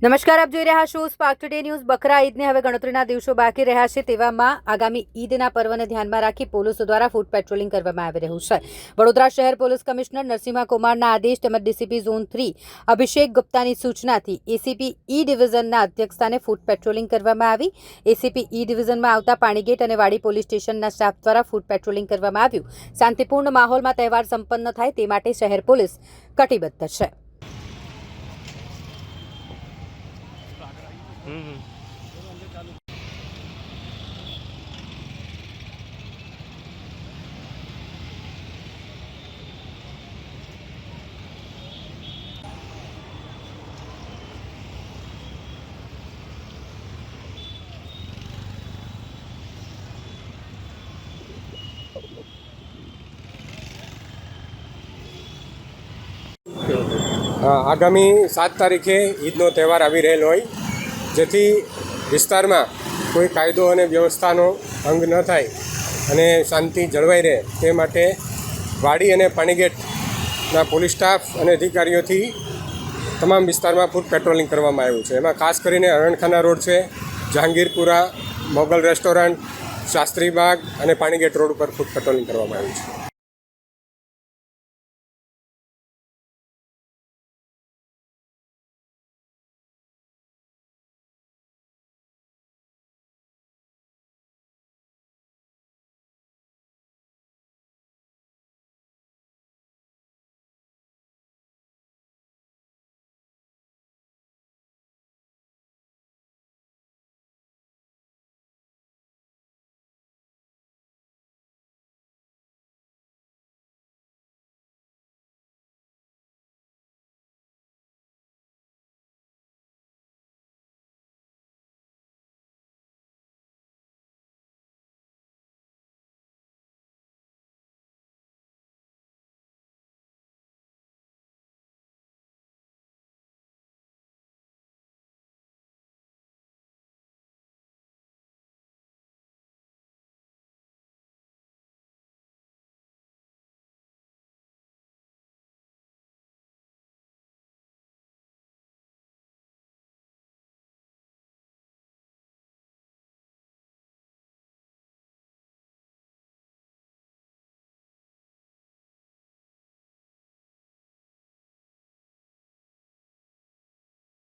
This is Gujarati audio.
નમસ્કાર, આપ જોઈ રહ્યા છો સ્પાર્ક ટુડે ન્યૂઝ। બકરા ઈદને હવે ગણતરીના દિવસો બાકી રહ્યા છે, તેવામાં આગામી ઈદના પર્વને ધ્યાનમાં રાખી પોલીસો દ્વારા ફૂટ પેટ્રોલિંગ કરવામાં આવી રહ્યું છે। વડોદરા શહેર પોલીસ કમિશનર નરસિંહા કુમારના આદેશ તેમજ ડીસીપી ઝોન 3 અભિષેક ગુપ્તાની સૂચનાથી એસીપી ઈ ડિવિઝનના અધ્યક્ષસ્થાને ફૂટ પેટ્રોલિંગ કરવામાં આવી। એસીપી ઈ ડિવિઝનમાં આવતા પાણીગેટ અને વાડી પોલીસ સ્ટેશનના સ્ટાફ દ્વારા ફૂટ પેટ્રોલિંગ કરવામાં આવ્યું। શાંતિપૂર્ણ માહોલમાં તહેવાર સંપન્ન થાય તે માટે શહેર પોલીસ કટિબદ્ધ છે। આગામી 7 તારીખે ઈદનો તહેવાર આવી રહેલો હોય, જેથી વિસ્તારમાં કોઈ કાયદો અને વ્યવસ્થાનો ભંગ ન થાય અને શાંતિ જળવાઈ રહે તે માટે વાડી અને પાણીગેટના પોલીસ સ્ટાફ અને અધિકારીઓથી તમામ વિસ્તારમાં ફૂટ પેટ્રોલિંગ કરવામાં આવ્યું છે। એમાં ખાસ કરીને હરણખાના રોડ છે, જહાંગીરપુરા, મોગલ રેસ્ટોરન્ટ, શાસ્ત્રીબાગ અને પાણીગેટ રોડ ઉપર ફૂટ પેટ્રોલિંગ કરવામાં આવ્યું છે।